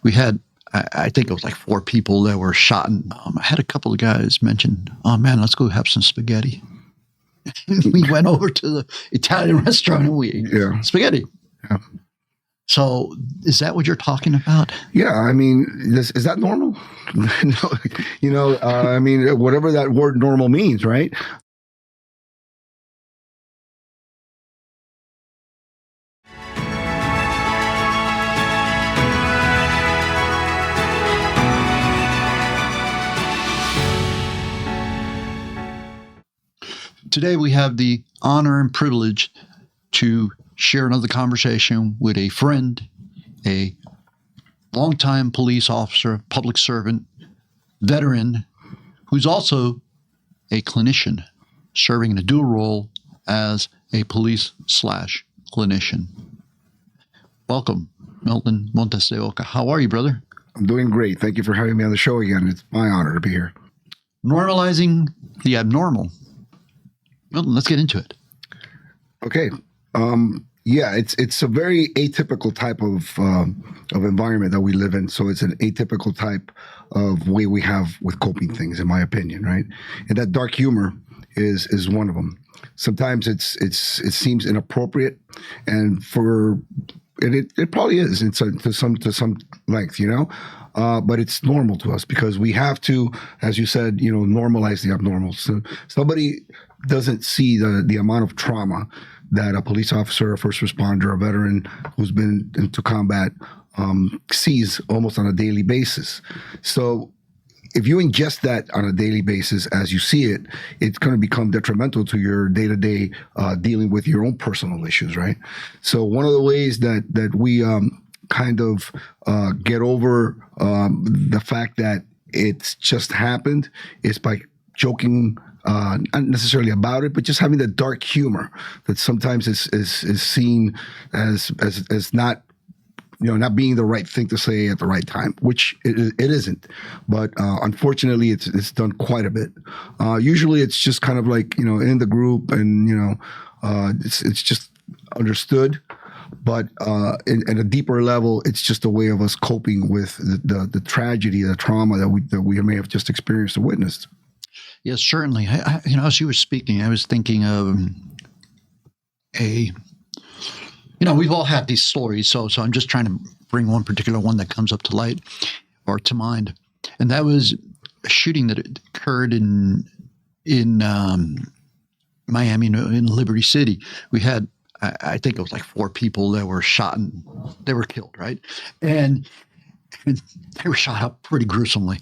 We had, I think it was like 4 people that were shot. And I had a couple of guys mention, oh man, let's go have some spaghetti. We went over to the Italian restaurant and we ate spaghetti. Yeah. So is that what you're talking about? Yeah, I mean, is that normal? No, I mean, whatever that word normal means, right? Today we have the honor and privilege to share another conversation with a friend, a longtime police officer, public servant, veteran, who's also a clinician, serving in a dual role as a police/clinician. Welcome, Milton Montes. How are you, brother? I'm doing great. Thank you for having me on the show again. It's my honor to be here. Normalizing the abnormal. Milton, let's get into it. Okay. Yeah, it's a very atypical type of environment that we live in. So it's an atypical type of way we have with coping things, in my opinion, right? And that dark humor is one of them. Sometimes it seems inappropriate, and it probably is to some length, you know. But it's normal to us because we have to, as you said, normalize the abnormal. So somebody doesn't see the amount of trauma that a police officer, a first responder, a veteran who's been into combat sees almost on a daily basis. So if you ingest that on a daily basis as you see it, it's going to become detrimental to your day-to-day dealing with your own personal issues, right? So one of the ways that we kind of get over the fact that it's just happened is by joking, not necessarily about it, but just having the dark humor that sometimes is seen as not, not being the right thing to say at the right time, which it isn't. But unfortunately, it's done quite a bit. Usually, it's just kind of like in the group, and it's just understood. But at a deeper level, it's just a way of us coping with the tragedy, the trauma that we may have just experienced or witnessed. Yes, certainly. As you were speaking, I was thinking of we've all had these stories, so I'm just trying to bring one particular one that comes up to light or to mind, and that was a shooting that occurred in Miami, in Liberty City. We had, I think it was like 4 people that were shot and they were killed, right? And they were shot up pretty gruesomely.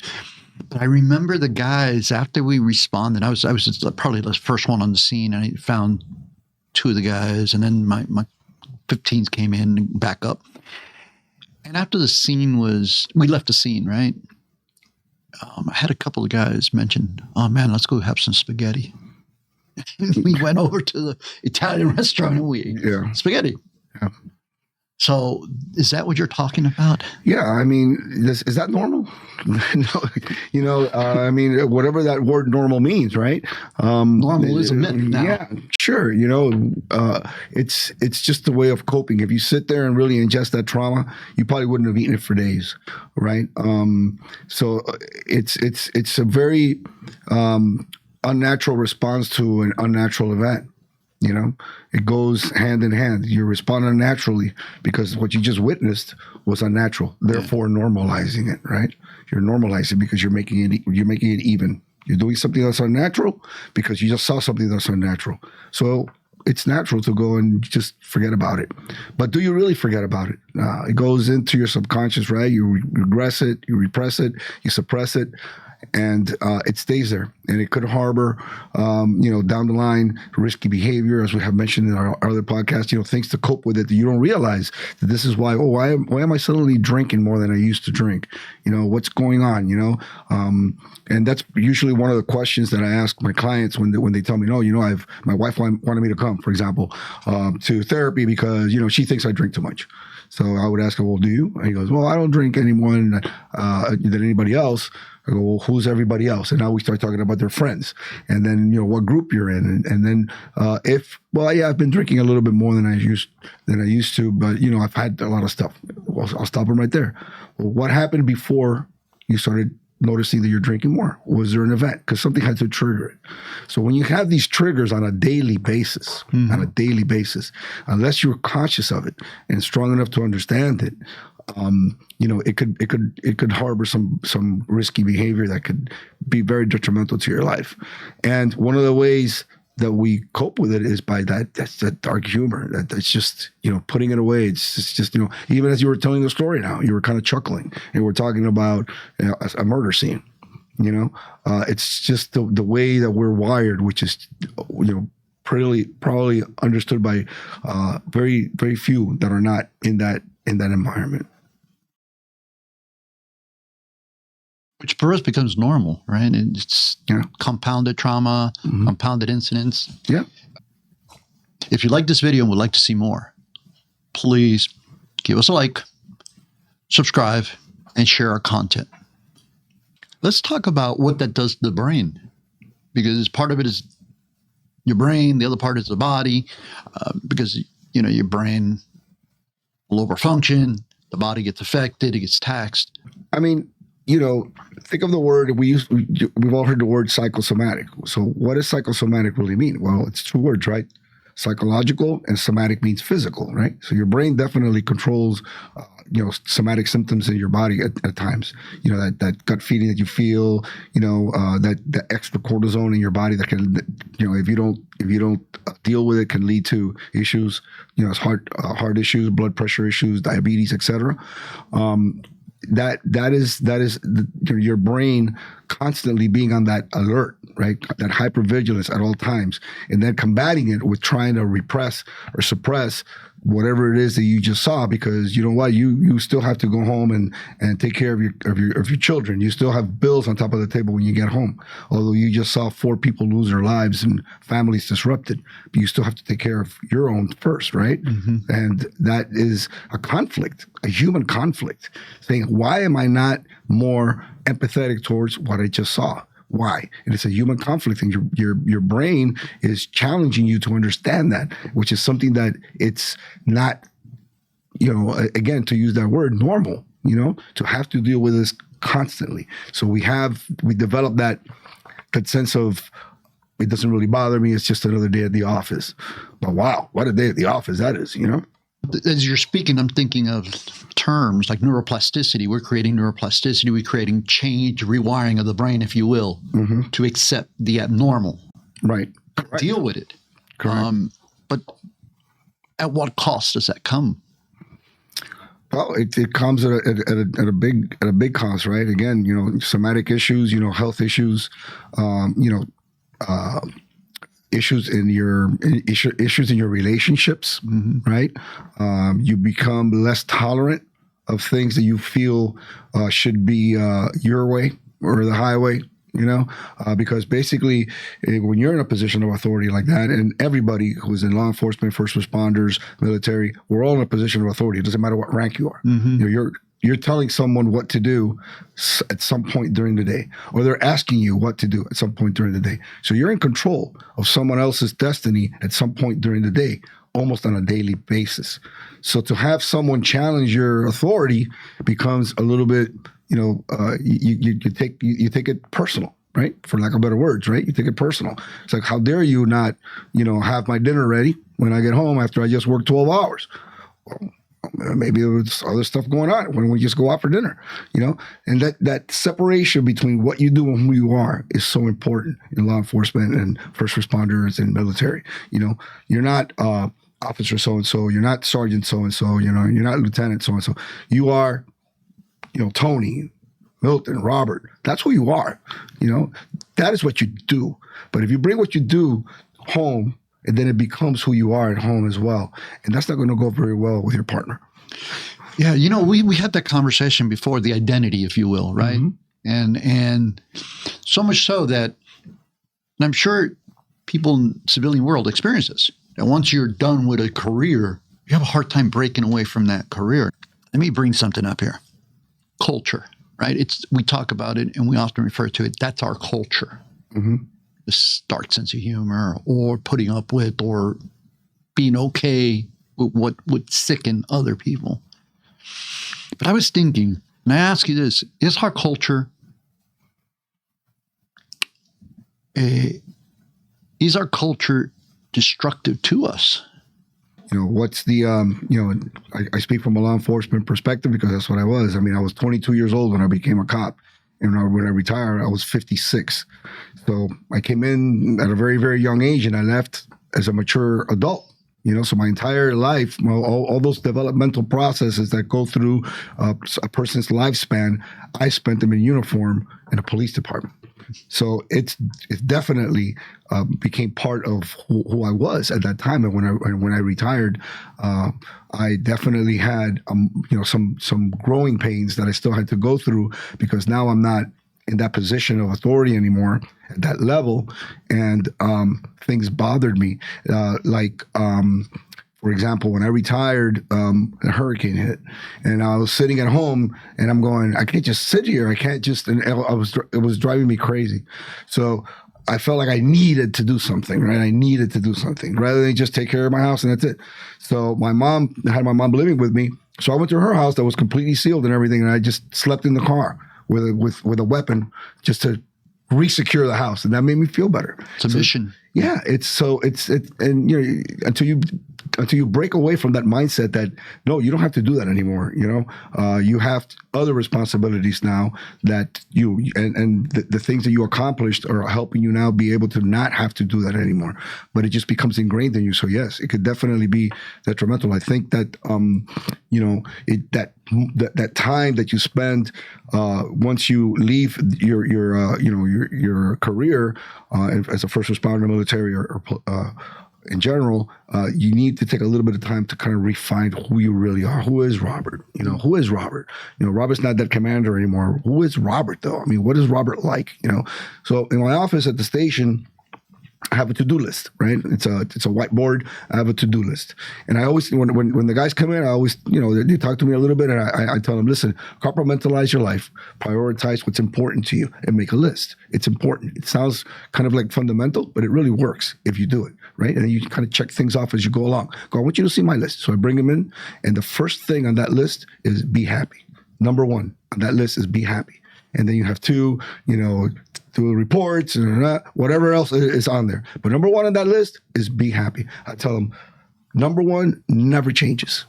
But I remember the guys, after we responded, I was probably the first one on the scene, and I found 2 of the guys, and then my 15s came in and back up. And after the scene we left the scene, right? I had a couple of guys mention, oh man, let's go have some spaghetti. We went over to the Italian restaurant and we ate spaghetti. Yeah. So is that what you're talking about? Yeah, I mean, is that normal? No, I mean, whatever that word normal means, right? Normal is a myth now. Yeah, sure. It's just a way of coping. If you sit there and really ingest that trauma, you probably wouldn't have eaten it for days, right? So it's a very unnatural response to an unnatural event. It goes hand in hand. You respond unnaturally because what you just witnessed was unnatural. Therefore, normalizing it, right? You're normalizing because you're making it even. You're doing something that's unnatural because you just saw something that's unnatural. So it's natural to go and just forget about it. But do you really forget about it? It goes into your subconscious, right? You regress it, you repress it, you suppress it. And it stays there, and it could harbor, down the line, risky behavior, as we have mentioned in our other podcasts. Things to cope with it that you don't realize that this is why. Oh, why am I suddenly drinking more than I used to drink? What's going on? And that's usually one of the questions that I ask my clients when they tell me, no, my wife wanted me to come, for example, to therapy because she thinks I drink too much. So I would ask her, well, do you? And he goes, well, I don't drink any more than anybody else. I go, well, who's everybody else? And now we start talking about their friends, and then what group you're in, and then I've been drinking a little bit more than I used to, but I've had a lot of stuff. Well, I'll stop them right there. Well, what happened before you started noticing that you're drinking more? Was there an event? Because something had to trigger it. So when you have these triggers on a daily basis, unless you're conscious of it and strong enough to understand it, it could harbor some risky behavior that could be very detrimental to your life. And one of the ways that we cope with it is by that's that dark humor. That's just, putting it away. It's just, even as you were telling the story now, you were kind of chuckling and we're talking about a murder scene. It's just the way that we're wired, which is, probably understood by very, very few that are not in that environment. Which for us becomes normal, right? And it's compounded trauma, compounded incidents. Yeah. If you like this video and would like to see more, please give us a like, subscribe, and share our content. Let's talk about what that does to the brain, because part of it is your brain, the other part is the body, because, your brain will overfunction, the body gets affected, it gets taxed. I mean, think of the word we've all heard the word psychosomatic. So what does psychosomatic really mean? Well, it's two words, right? Psychological and somatic means physical, right? So your brain definitely controls, somatic symptoms in your body at times. That gut feeling that you feel, that extra cortisone in your body that can, if you don't deal with it, can lead to issues, heart issues, blood pressure issues, diabetes, etc. That is your brain constantly being on that alert, right? That hypervigilance at all times, and then combating it with trying to repress or suppress whatever it is that you just saw, because you know what, you still have to go home and take care of your children. You still have bills on top of the table when you get home. Although you just saw 4 people lose their lives and families disrupted, but you still have to take care of your own first, right? And that is a conflict, a human conflict, saying, why am I not more empathetic towards what I just saw? Why? And it's a human conflict, and your brain is challenging you to understand that, which is something that it's not, again, to use that word, normal, to have to deal with this constantly. So we develop that sense of, it doesn't really bother me, it's just another day at the office. But wow, what a day at the office that is, As you're speaking, I'm thinking of terms like neuroplasticity. We're creating neuroplasticity. We're creating change, rewiring of the brain, if you will, to accept the abnormal. Right. Deal with it. Correct. But at what cost does that come? Well, it comes at a big cost, right? Again, somatic issues, health issues, issues in your relationships, right? You become less tolerant of things that you feel should be your way or the highway, because basically when you're in a position of authority like that, and everybody who's in law enforcement, first responders, military, we're all in a position of authority. It doesn't matter what rank you are. You're telling someone what to do at some point during the day, or they're asking you what to do at some point during the day. So you're in control of someone else's destiny at some point during the day, almost on a daily basis. So to have someone challenge your authority becomes a little bit, you take it personal, right? For lack of better words, right? You take it personal. It's like, how dare you not, have my dinner ready when I get home after I just worked 12 hours? Well, maybe there was other stuff going on when we just go out for dinner, and that separation between what you do and who you are is so important in law enforcement and first responders and military. You're not officer so-and-so, you're not sergeant so-and-so, you're not lieutenant so-and-so. You are, Tony, Milton, Robert. That's who you are. That is what you do. But if you bring what you do home, and then it becomes who you are at home as well. And that's not going to go very well with your partner. Yeah, we had that conversation before, the identity, if you will, right? And so much so that, and I'm sure people in the civilian world experience this, that once you're done with a career, you have a hard time breaking away from that career. Let me bring something up here. Culture, right? We talk about it and we often refer to it. That's our culture. This dark sense of humor, or putting up with, or being okay with what would sicken other people. But I was thinking, And I ask you this, is our culture, destructive to us? What's the, I speak from a law enforcement perspective because that's what I was. I mean, I was 22 years old when I became a cop. And when I retired, I was 56. So I came in at a very, very young age and I left as a mature adult. So my entire life, all those developmental processes that go through a person's lifespan, I spent them in uniform in a police department. So it definitely became part of who I was at that time. And when I retired, I definitely had some growing pains that I still had to go through because now I'm not in that position of authority anymore at that level, and things bothered me. For example, when I retired, a hurricane hit, and I was sitting at home, and I'm going, I can't just sit here. I can't just. And it was driving me crazy. So I felt like I needed to do something, right? I needed to do something rather than just take care of my house and that's it. So I had my mom living with me. So I went to her house that was completely sealed and everything, and I just slept in the car with a weapon just to resecure the house, and that made me feel better. It's a mission. Yeah, and until you break away from that mindset that no, you don't have to do that anymore. You have other responsibilities now that the things that you accomplished are helping you now be able to not have to do that anymore. But it just becomes ingrained in you. So yes, it could definitely be detrimental. I think that that time that you spend once you leave your career as a first responder, military, or in general, you need to take a little bit of time to kind of refine who you really are. Who is Robert? Who is Robert? Robert's not that commander anymore. Who is Robert, though? I mean, what is Robert like? So in my office at the station, I have a to-do list, right? It's a whiteboard. I have a to-do list. And I always, when the guys come in, I always, they talk to me a little bit, and I tell them, listen, compartmentalize your life, prioritize what's important to you, and make a list. It's important. It sounds kind of like fundamental, but it really works if you do it, right? And then you kind of check things off as you go along. I want you to see my list. So I bring them in, and the first thing on that list is be happy. Number one on that list is be happy. And then you have two, do reports and whatever else is on there. But number one on that list is be happy. I tell them, number one never changes.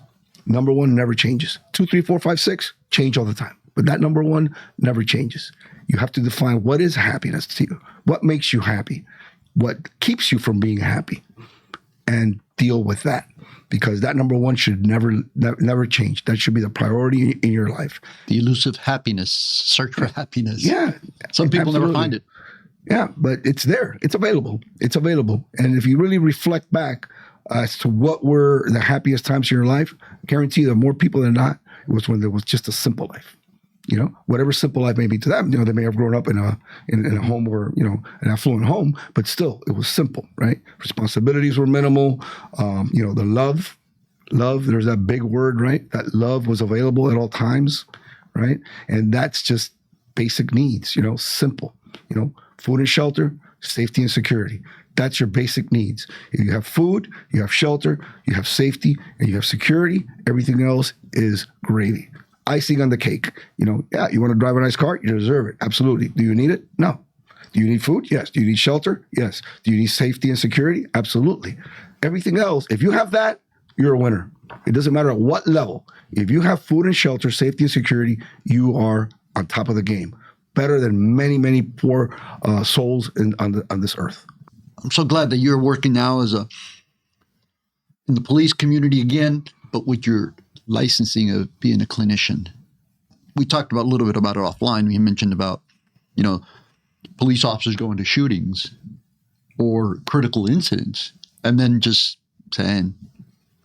Number one never changes. 2, 3, 4, 5, 6 change all the time. But that number one never changes. You have to define what is happiness to you. What makes you happy? What keeps you from being happy? And deal with that. Because that number one should never change. That should be the priority in your life. The elusive happiness, search for happiness. Yeah. Some people never find it. Yeah, but it's there. It's available. It's available. And if you really reflect back as to what were the happiest times in your life, I guarantee you that more people than not, it was when there was just a simple life. Whatever simple life may be to them, they may have grown up in a home where, an affluent home, but still it was simple, right? Responsibilities were minimal. The love, there's that big word, right? That love was available at all times, right? And that's just basic needs, simple, food and shelter, safety and security. That's your basic needs. If you have food, you have shelter, you have safety, and you have security, everything else is gravy. Icing on the cake. You want to drive a nice car? You deserve it. Absolutely. Do you need it? No. Do you need food? Yes. Do you need shelter? Yes. Do you need safety and security? Absolutely. Everything else, if you have that, you're a winner. It doesn't matter at what level. If you have food and shelter, safety and security, you are on top of the game. Better than many, many poor souls on this earth. I'm so glad that you're working now in the police community again, but with your licensing of being a clinician. We talked a little bit about it offline. We mentioned about, police officers going to shootings or critical incidents and then just saying,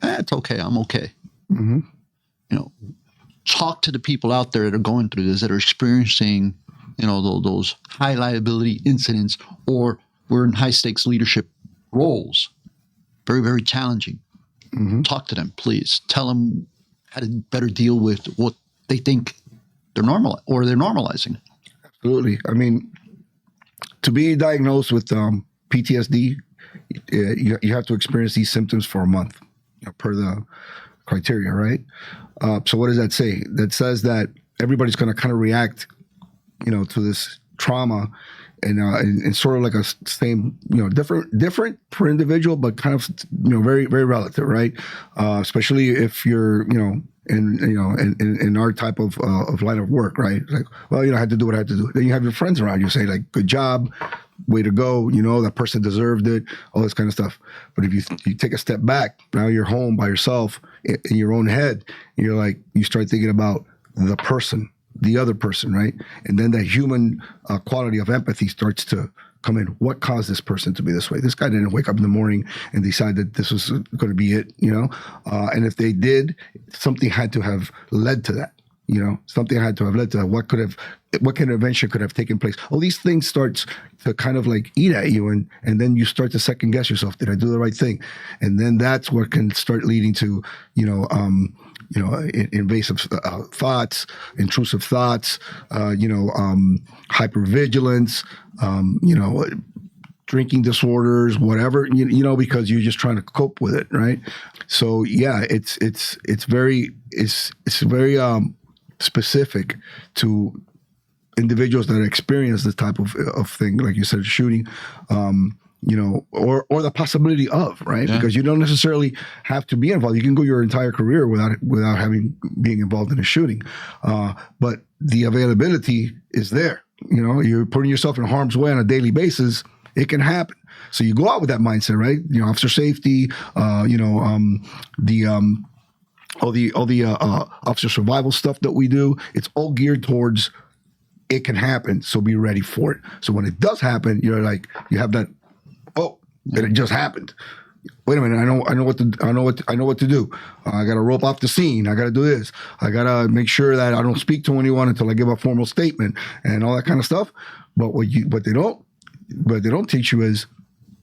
it's okay, I'm okay. Mm-hmm. Talk to the people out there that are going through this, that are experiencing, those high liability incidents, or we're in high stakes leadership roles. Very, very challenging. Mm-hmm. Talk to them, please. Tell them how to better deal with what they think they're normalizing. Absolutely. I mean, to be diagnosed with PTSD, you have to experience these symptoms for a month, per the criteria, right? So what does that say? That says that everybody's going to kind of react, to this trauma, and sort of like a same, different per individual, but kind of, very, very relative, right? Especially if you're, in our type of line of work, right? Like, well, I had to do what I had to do. Then you have your friends around you say like, good job, way to go. That person deserved it, all this kind of stuff. But if you take a step back, now you're home by yourself in your own head, and you're like, you start thinking about the person, the other person, right? And then that human quality of empathy starts to come in. What caused this person to be this way? This guy didn't wake up in the morning and decide that this was going to be it, and if they did, something had to have led to that. Something had to have led to that. What kind of intervention could have taken place? All these things starts to kind of like eat at you, and then you start to second guess yourself. Did I do the right thing? And then that's what can start leading to, invasive thoughts, intrusive thoughts, hypervigilance, drinking disorders, whatever, because you're just trying to cope with it, right? So yeah, it's very specific to individuals that experience this type of thing, like you said, shooting, or the possibility of, right? Yeah. Because you don't necessarily have to be involved. You can go your entire career without being involved in a shooting. But the availability is there. You're putting yourself in harm's way on a daily basis. It can happen. So you go out with that mindset, right? Officer safety, all the officer survival stuff that we do, it's all geared towards it can happen, so be ready for it. So when it does happen, you're like, you have that, and it just happened. Wait a minute, I know what to do. I got to rope off the scene. I got to do this. I got to make sure that I don't speak to anyone until I give a formal statement and all that kind of stuff. But what they don't teach you is,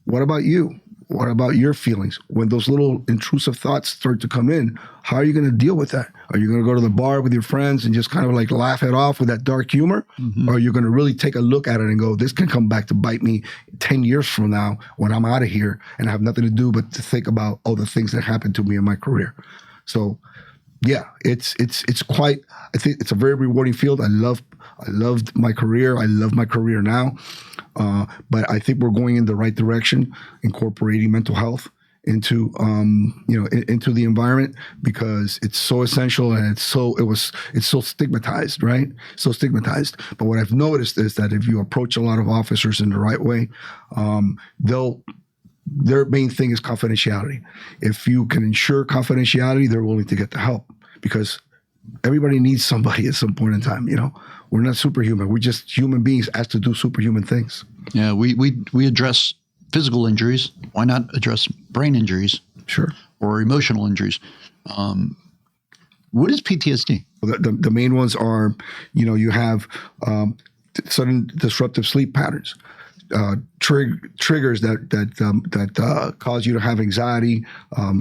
what about you? What about your feelings? When those little intrusive thoughts start to come in, how are you going to deal with that? Are you going to go to the bar with your friends and just kind of like laugh it off with that dark humor? Mm-hmm. Or are you going to really take a look at it and go, this can come back to bite me 10 years from now when I'm out of here and I have nothing to do but to think about all the things that happened to me in my career? So yeah, it's quite, I think it's a very rewarding field. I loved my career. I love my career now. But I think we're going in the right direction, incorporating mental health into into the environment, because it's so essential and it's so stigmatized, right? So stigmatized. But what I've noticed is that if you approach a lot of officers in the right way, their main thing is confidentiality. If you can ensure confidentiality, they're willing to get the help, because everybody needs somebody at some point in time. We're not superhuman. We're just human beings asked to do superhuman things. Yeah, we address physical injuries. Why not address brain injuries? Sure. Or emotional injuries. What is PTSD? The main ones are, you have sudden disruptive sleep patterns. Triggers that cause you to have anxiety,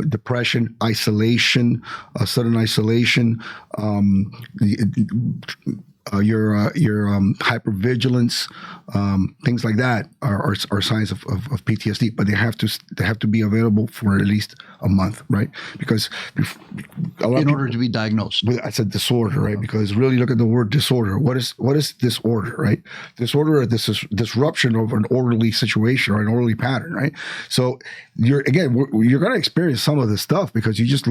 depression, isolation, sudden isolation, your hypervigilance, things like that are signs of PTSD, but they have to be available for at least a month, right? Because in order to be diagnosed, I said disorder, right? Because really, look at the word disorder. What is disorder, right? Disorder is disruption of an orderly situation or an orderly pattern, right? So you're going to experience some of this stuff because you just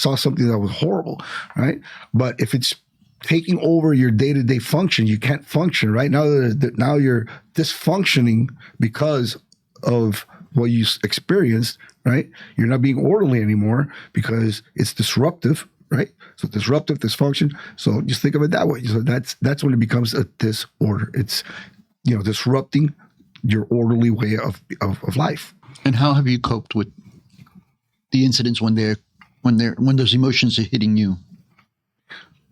saw something that was horrible, right? But if it's taking over your day-to-day function, you can't function, right? Now you're dysfunctioning because of what you experienced, right? You're not being orderly anymore because it's disruptive, right? So disruptive, dysfunction. So just think of it that way. So that's when it becomes a disorder. It's, disrupting your orderly way of life. And how have you coped with the incidents when those emotions are hitting you?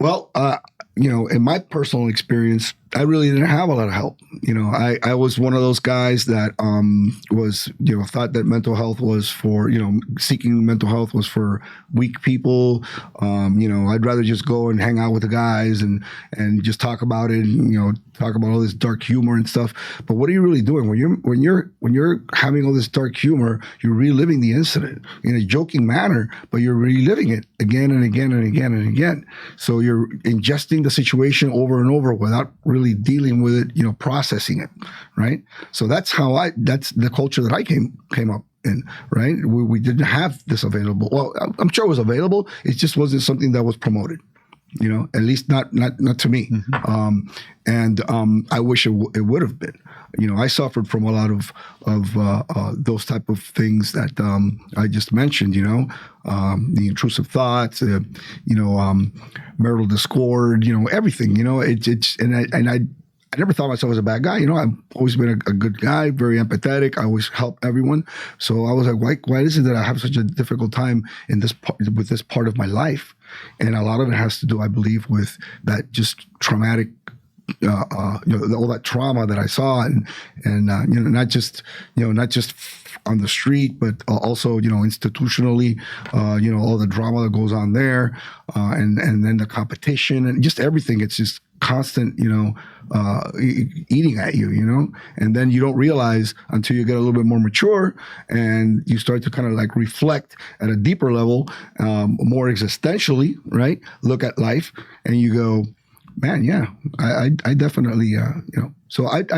Well, in my personal experience, I really didn't have a lot of help. I was one of those guys that was, thought that mental health was for, seeking mental health was for weak people. I'd rather just go and hang out with the guys and just talk about it, and, talk about all this dark humor and stuff. But what are you really doing when you're having all this dark humor? You're reliving the incident in a joking manner, but you're reliving it again and again and again and again. So you're ingesting the situation over and over without really dealing with it, processing it, right? So that's the culture that I came up in, right? We didn't have this available. Well, I'm sure it was available. It just wasn't something that was promoted. At least not to me. Mm-hmm. I wish it would have been. I suffered from a lot of those type of things that I just mentioned. The intrusive thoughts, marital discord. Everything. I never thought myself as a bad guy. I've always been a good guy, very empathetic. I always help everyone. So I was like, why is it that I have such a difficult time with this part of my life? And a lot of it has to do, I believe, with that just traumatic, all that trauma that I saw, and not just on the street, but also institutionally, all the drama that goes on there, and then the competition and just everything. It's just constant, eating at you, and then you don't realize until you get a little bit more mature and you start to kind of like reflect at a deeper level, more existentially, right? Look at life and you go, man, yeah, I definitely, So at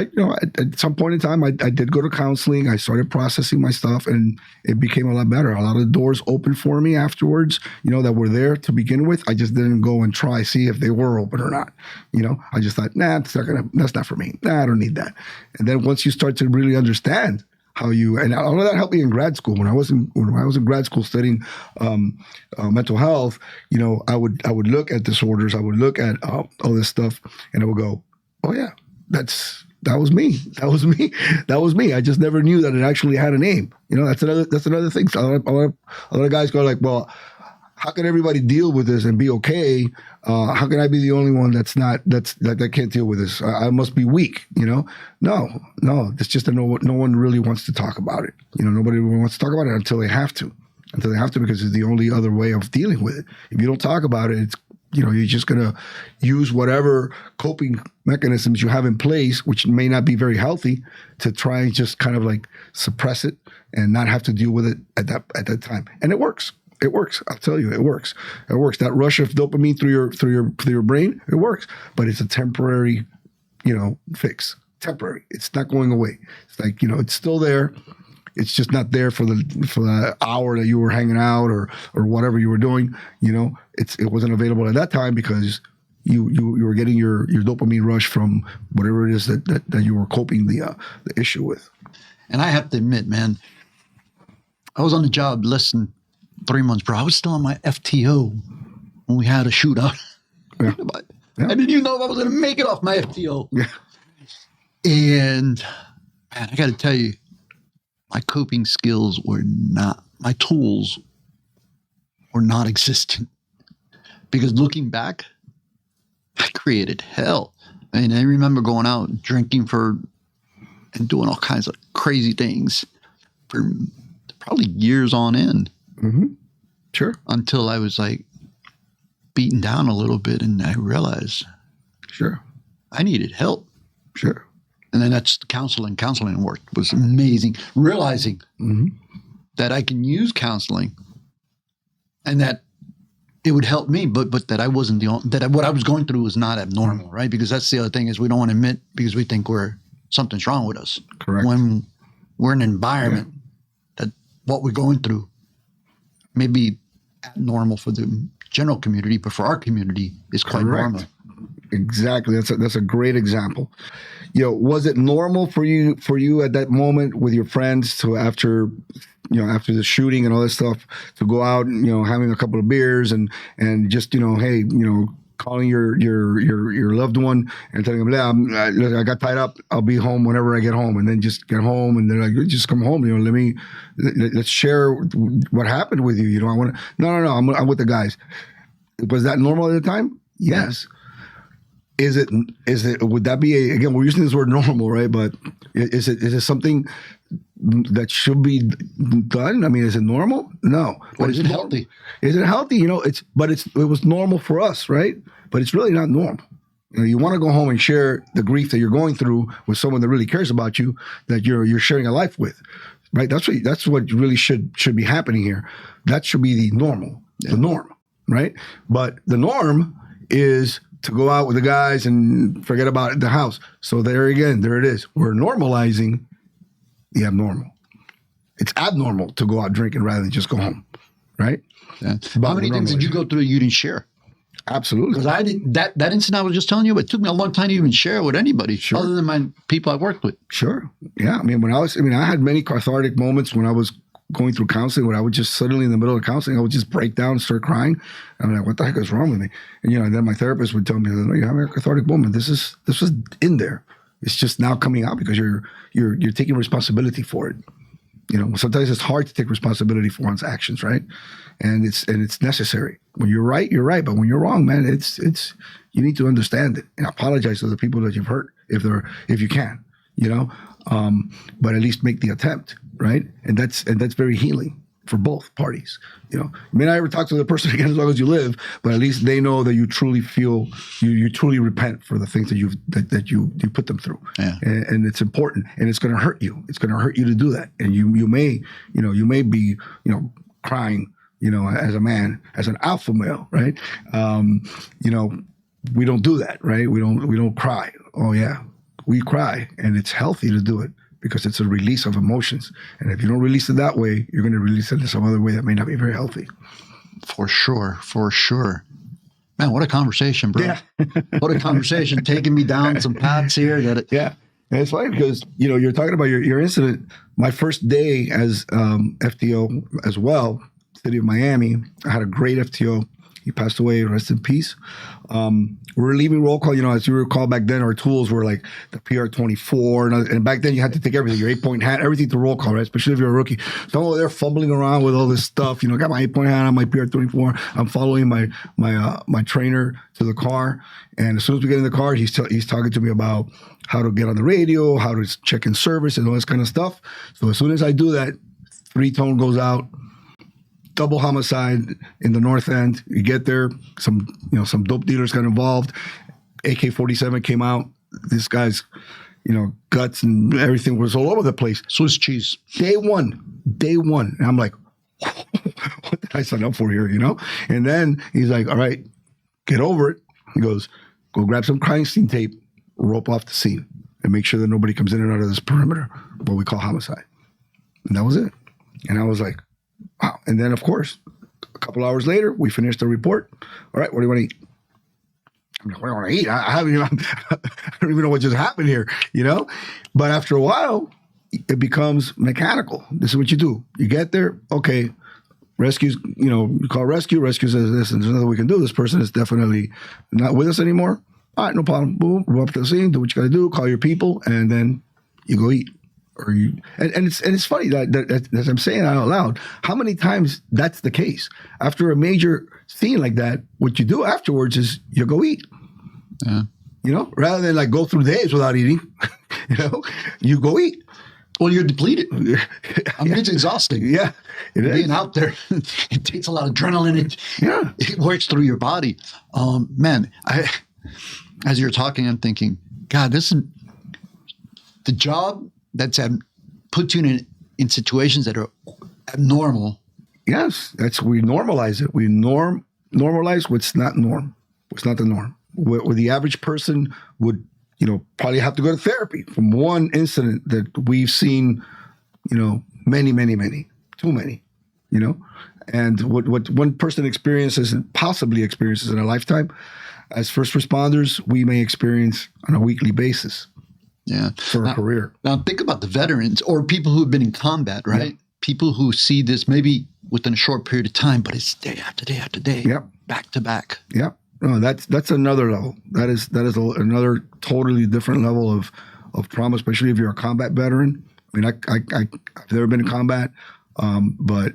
some point in time, I did go to counseling. I started processing my stuff, and it became a lot better. A lot of doors opened for me afterwards, that were there to begin with. I just didn't go and see if they were open or not. I just thought, that's not for me. Nah, I don't need that. And then once you start to really understand and all of that helped me in grad school. When I was in grad school studying mental health, I would look at disorders, I would look at all this stuff, and I would go, oh yeah, that was me. That was me. I just never knew that it actually had a name. That's another thing. So a lot of guys go like, well, how can everybody deal with this and be okay? How can I be the only one that can't deal with this? I must be weak, No, it's just that no one really wants to talk about it. Nobody really wants to talk about it until they have to, because it's the only other way of dealing with it. If you don't talk about it, it's, you're just going to use whatever coping mechanisms you have in place, which may not be very healthy, to try and just kind of like suppress it and not have to deal with it at that time. And it works. It works. I'll tell you, it works. It works. That rush of dopamine through your brain, it works. But it's a temporary, fix. Temporary. It's not going away. It's like, it's still there. It's just not there for the hour that you were hanging out or whatever you were doing. It wasn't available at that time because you were getting your dopamine rush from whatever it is that you were coping the issue with. And I have to admit, man, I was on the job less than 3 months, bro. I was still on my FTO when we had a shootout. Yeah. I didn't even know if I was going to make it off my FTO. Yeah. And man, I got to tell you, my coping skills my tools were not existent. Because looking back, I created hell. I remember going out drinking and doing all kinds of crazy things for probably years on end. Mm-hmm. Sure. Until I was like beaten down a little bit and I realized, sure, I needed help. Sure. And then that's counseling. Counseling work was amazing. Realizing mm-hmm. that I can use counseling and that it would help me, but that I wasn't what I was going through was not abnormal, right? Because that's the other thing is we don't want to admit because we think something's wrong with us. Correct. When we're in an environment that what we're going through may be abnormal for the general community, but for our community, it's quite normal. Exactly. That's a great example. Was it normal for you at that moment with your friends to after the shooting and all this stuff to go out and having a couple of beers and just hey calling your loved one and telling them, I got tied up, I'll be home whenever I get home, and then just get home and they're like, just come home, let's share what happened with you. I want to. No, I'm with the guys. Was that normal at the time? Yes. is it would that be again, we're using this word normal, right? But is it something that should be done? I mean, is it normal? No. Or is it healthy? Is it healthy? You know, it was normal for us, right? But it's really not normal. You know, you want to go home and share the grief that you're going through with someone that really cares about you, that you're sharing a life with, right? That's what really should be happening here. That should be the normal, the norm, right? But the norm is to go out with the guys and forget about the house. So there it is. We're normalizing the abnormal. It's abnormal to go out drinking rather than just go home, right? Yeah. How many things did you go through you didn't share? Absolutely. Because I did that incident I was just telling you, it took me a long time to even share with anybody other than my people I worked with. Sure. Yeah. I mean, I had many cathartic moments when I was going through counseling, where I would just suddenly in the middle of counseling, I would just break down and start crying. I'm like, what the heck is wrong with me? And, and then my therapist would tell me, no, you're having a cathartic moment. This was in there. It's just now coming out because you're taking responsibility for it. Sometimes it's hard to take responsibility for one's actions, right? And it's necessary. When you're right, you're right. But when you're wrong, man, it's you need to understand it and apologize to the people that you've hurt if you can, but at least make the attempt, right? And that's very healing for both parties. You may not ever talk to the person again as long as you live, but at least they know that you truly feel you truly repent for the things that you put them through. Yeah. And it's important, and it's going to hurt you. It's going to hurt you to do that, and you may be crying, as a man, as an alpha male, right? We don't do that, right? We don't cry. Oh yeah, we cry, and it's healthy to do it, because it's a release of emotions. And if you don't release it that way, you're going to release it in some other way that may not be very healthy. For sure. Man, what a conversation, bro. Yeah. What a conversation, taking me down some paths here. Yeah. And it's funny because, you're talking about your incident. My first day as FTO as well, City of Miami, I had a great FTO. He passed away, rest in peace. We were leaving roll call. As you recall, back then our tools were like the PR-24, and back then you had to take everything, your 8-point hat, everything to roll call, right? Especially if you're a rookie. So I'm over there fumbling around with all this stuff. Got my 8-point hat on, my PR-24. I'm following my trainer to the car, and as soon as we get in the car, he's talking to me about how to get on the radio, how to check in service, and all this kind of stuff. So as soon as I do that, 3-tone goes out. Double homicide in the north end. You get there, some dope dealers got involved. AK-47 came out. This guy's, guts and everything was all over the place. Swiss cheese. Day one. And I'm like, what did I sign up for here, And then he's like, all right, get over it. He goes, go grab some crime scene tape, rope off the scene, and make sure that nobody comes in and out of this perimeter, what we call homicide. And that was it. And I was like, wow. And then, of course, a couple hours later, we finished the report. All right, what do you want to eat? I'm like, what do I want to eat? I don't even know what just happened here, But after a while, it becomes mechanical. This is what you do. You get there, okay, rescues, you call rescue. Rescue says this, and there's nothing we can do. This person is definitely not with us anymore. All right, no problem. Boom, roll up to the scene, do what you got to do, call your people, and then you go eat. And it's funny that as I'm saying out loud, how many times that's the case. After a major scene like that, what you do afterwards is you go eat. Yeah. Rather than like go through days without eating, you go eat. Well, you're depleted. It's exhausting. Yeah, being out there, it takes a lot of adrenaline. It works through your body. Man, as you're talking, I'm thinking, God, this is the job that's puts you in situations that are abnormal. Yes, we normalize it. We normalize what's not norm. What's not the norm. Where the average person would, probably have to go to therapy from one incident that we've seen, many, many, many, too many, and what one person experiences and possibly experiences in a lifetime, as first responders, we may experience on a weekly basis. Yeah. For a career. Now think about the veterans or people who have been in combat, right? Yeah. People who see this maybe within a short period of time, but it's day after day after day. Yep. Back to back. Yep. No, that's another level. That is another totally different level of trauma, especially if you're a combat veteran. I mean, I've never been in combat, but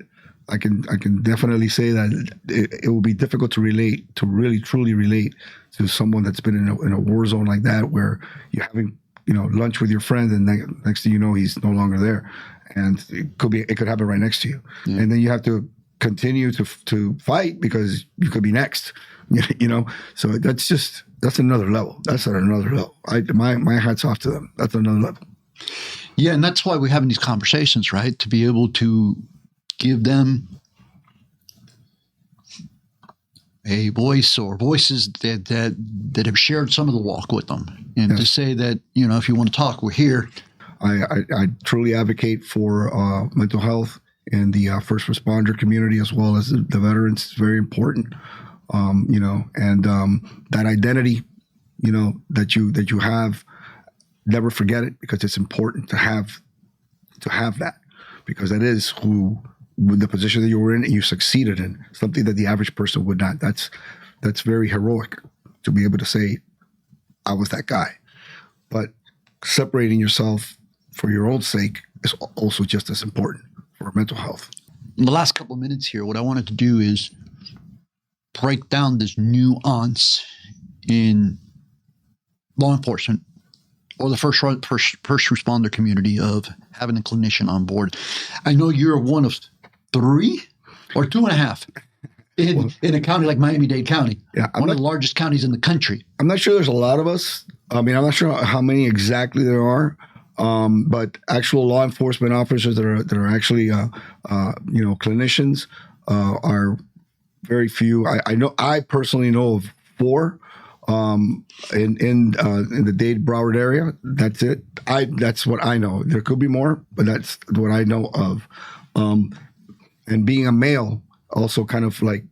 I can definitely say that it will be difficult to relate, to really truly relate to someone that's been in a war zone like that, where you're having lunch with your friend, and next thing you know, he's no longer there, and it could happen right next to you, and then you have to continue to fight because you could be next, So that's another level. That's at another level. My hats off to them. That's another level. Yeah, and that's why we're having these conversations, right? To be able to give them a voice or voices that have shared some of the walk with them, and to say that if you want to talk, we're here. I truly advocate for mental health in the first responder community as well as the veterans. It's very important, and that identity, that you have. Never forget it, because it's important to have that, because that is the position that you were in and you succeeded in, something that the average person would not. That's very heroic to be able to say, I was that guy. But separating yourself for your own sake is also just as important for mental health. In the last couple of minutes here, what I wanted to do is break down this nuance in law enforcement or the first responder community of having a clinician on board. I know you're one of 3 or 2.5 in a county like Miami-Dade County, one of the largest counties in the country. I'm not sure there's a lot of us. I mean, I'm not sure how many exactly there are, but actual law enforcement officers that are actually clinicians are very few. I personally know of 4. In the Dade Broward area. That's it. That's what I know. There could be more, but that's what I know of. And being a male also kind of like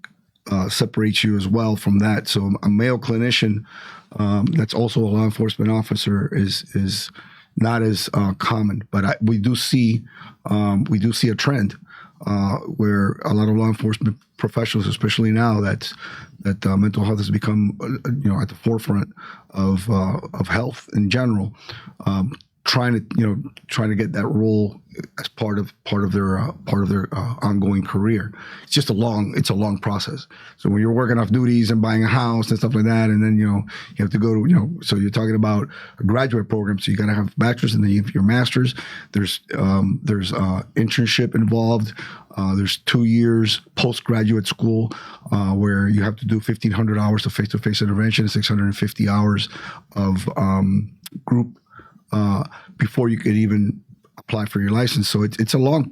separates you as well from that. So a male clinician that's also a law enforcement officer is not as common. But we do see a trend where a lot of law enforcement professionals, especially now that mental health has become at the forefront of health in general, trying to get that role as part of their ongoing career. It's a long process. So when you're working off duties and buying a house and stuff like that, and then you have to go to so you're talking about a graduate program, so you got to have bachelor's and then you have your master's. There's internship involved. There's 2 years postgraduate school where you have to do 1,500 hours of face-to-face intervention and 650 hours of group before you could even apply for your license. So it's a long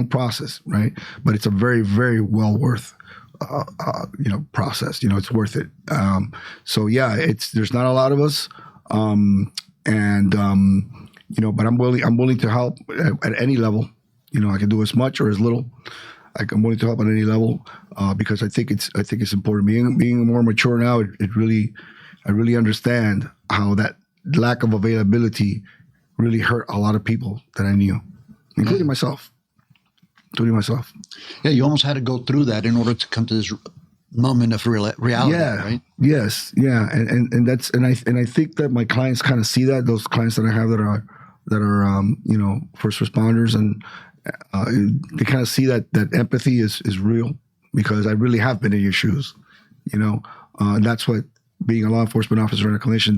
process, right? But it's a very, very well worth process. It's worth it. So yeah, there's not a lot of us, but I'm willing to help at any level. I can do as much or as little. I'm willing to help at any level because I think it's important. Being more mature now, I really understand how that lack of availability really hurt a lot of people that I knew, including myself. Yeah, you almost had to go through that in order to come to this moment of reality, right? Yes, yeah, and I think that my clients kind of see that. Those clients that I have that are first responders, and they kind of see that empathy is real, because I really have been in your shoes, and that's what being a law enforcement officer and a clinician,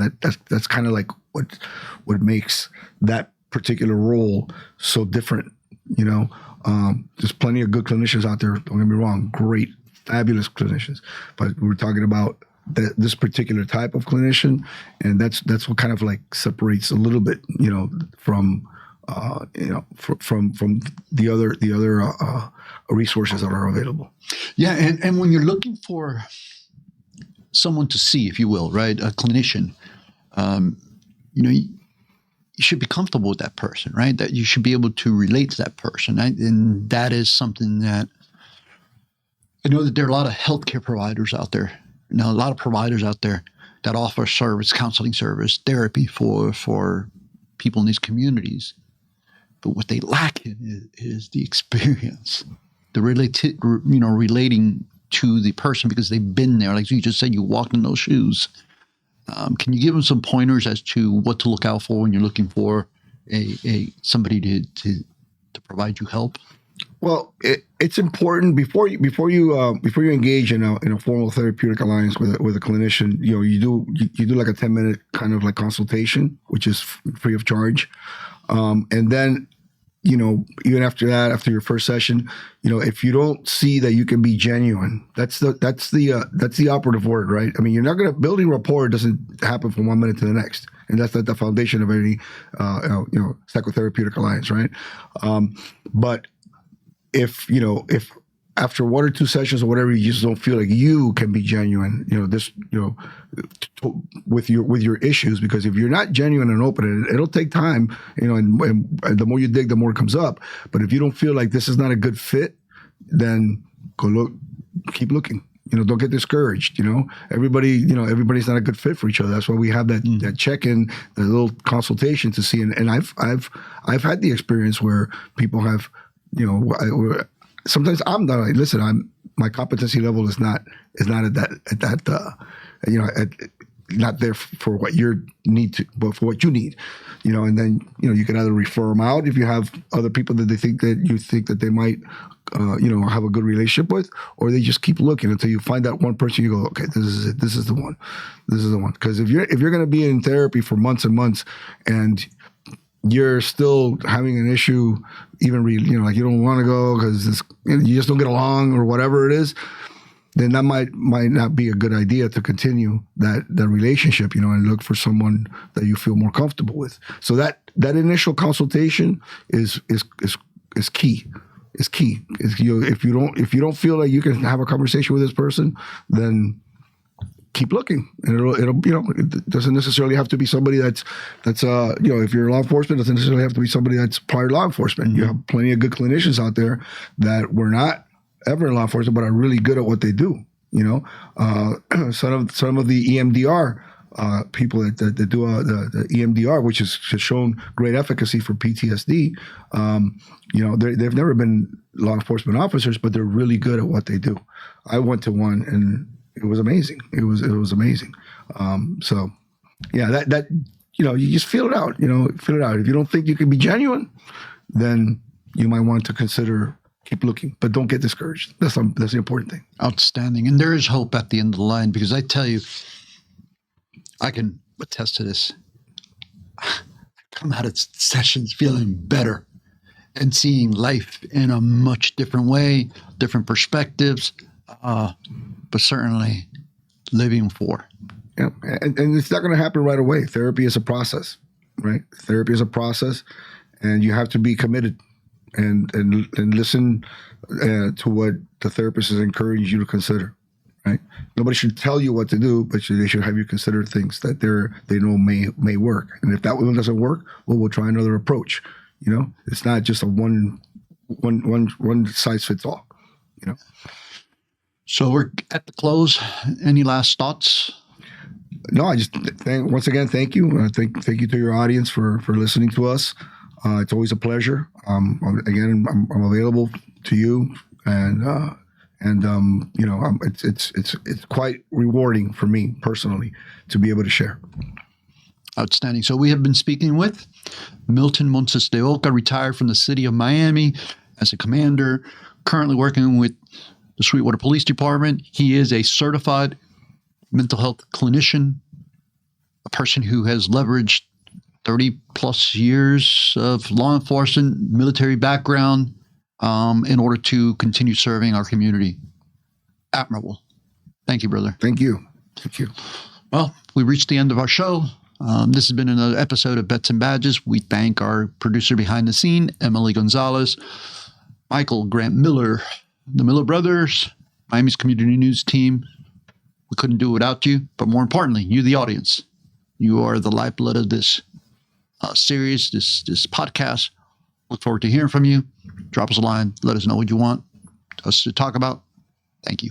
that's kind of like what makes that particular role so different. There's plenty of good clinicians out there, don't get me wrong, great, fabulous clinicians, but we're talking about this particular type of clinician, and that's what kind of like separates a little bit, from the other resources that are available. Yeah, and when you're looking for someone to see, if you will, right, a clinician, you should be comfortable with that person, right? That you should be able to relate to that person, right? And that is something that I know that there are a lot of healthcare providers out there, a lot of providers out there that offer service, counseling service, therapy for people in these communities. But what they lack in is the experience, relating to the person, because they've been there. Like you just said, you walked in those shoes. Can you give them some pointers as to what to look out for when you're looking for somebody to provide you help? Well, it's important before you engage in a formal therapeutic alliance with a clinician. You do like a 10-minute kind of like consultation, which is free of charge, and then even after that, after your first session, if you don't see that you can be genuine, that's the operative word, right? I mean, you're not going to building rapport doesn't happen from 1 minute to the next, and that's the foundation of any psychotherapeutic alliance, right? But if after 1 or 2 sessions or whatever, you just don't feel like you can be genuine, with your issues, because if you're not genuine and open, it'll take time, and the more you dig, the more it comes up. But if you don't feel like this is not a good fit, then go look, keep looking. Don't get discouraged. Everybody's not a good fit for each other. That's why we have that check-in, that little consultation to see. And I've had the experience where people have, sometimes I'm not like, listen, my competency level is not at that not there for what you need to, but for what you need, and then you can either refer them out if you have other people that you think that they might have a good relationship with, or they just keep looking until you find that one person. You go, okay, this is it. This is the one. This is the one. Because if you're going to be in therapy for months and months and you're still having an issue, even like you don't want to go because you just don't get along or whatever it is, then that might not be a good idea to continue that relationship, and look for someone that you feel more comfortable with. So that initial consultation is key. Is key. If you don't feel like you can have a conversation with this person, then keep looking, and it doesn't necessarily have to be somebody that's if you're law enforcement, it doesn't necessarily have to be somebody that's prior law enforcement. Mm-hmm. You have plenty of good clinicians out there that were not ever in law enforcement but are really good at what they do. Some of the EMDR people that do the EMDR, which has shown great efficacy for PTSD. They've never been law enforcement officers, but they're really good at what they do. I went to one and it was amazing. It was amazing. So yeah, that you just feel it out. Feel it out. If you don't think you can be genuine, then you might want to consider keep looking, but don't get discouraged. That's the important thing. Outstanding. And there is hope at the end of the line, because I tell you, I can attest to this. I come out of sessions feeling better and seeing life in a much different way, different perspectives, but certainly living for. Yeah, and it's not going to happen right away. Therapy is a process, right? Therapy is a process, and you have to be committed and listen to what the therapist is encouraging you to consider. Right? Nobody should tell you what to do, but they should have you consider things that they know may work. And if that one doesn't work, well, we'll try another approach. It's not just a one size fits all. So we're at the close. Any last thoughts? No, I just once again thank you. Thank you to your audience for listening to us. It's always a pleasure. Again, I'm available to you, and it's quite rewarding for me personally to be able to share. Outstanding. So we have been speaking with Milton Montes de Oca, retired from the city of Miami as a commander, currently working with the Sweetwater Police Department. He is a certified mental health clinician, a person who has leveraged 30 plus years of law enforcement, military background, in order to continue serving our community. Admirable. Thank you, brother. Thank you. Thank you. Well, we reached the end of our show. This has been another episode of Bets and Badges. We thank our producer behind the scene, Emily Gonzalez, Michael Grant Miller, the Miller brothers, Miami's community news team. We couldn't do it without you, but more importantly, you, the audience. You are the lifeblood of this series, this podcast. Look forward to hearing from you. Drop us a line. Let us know what you want us to talk about. Thank you.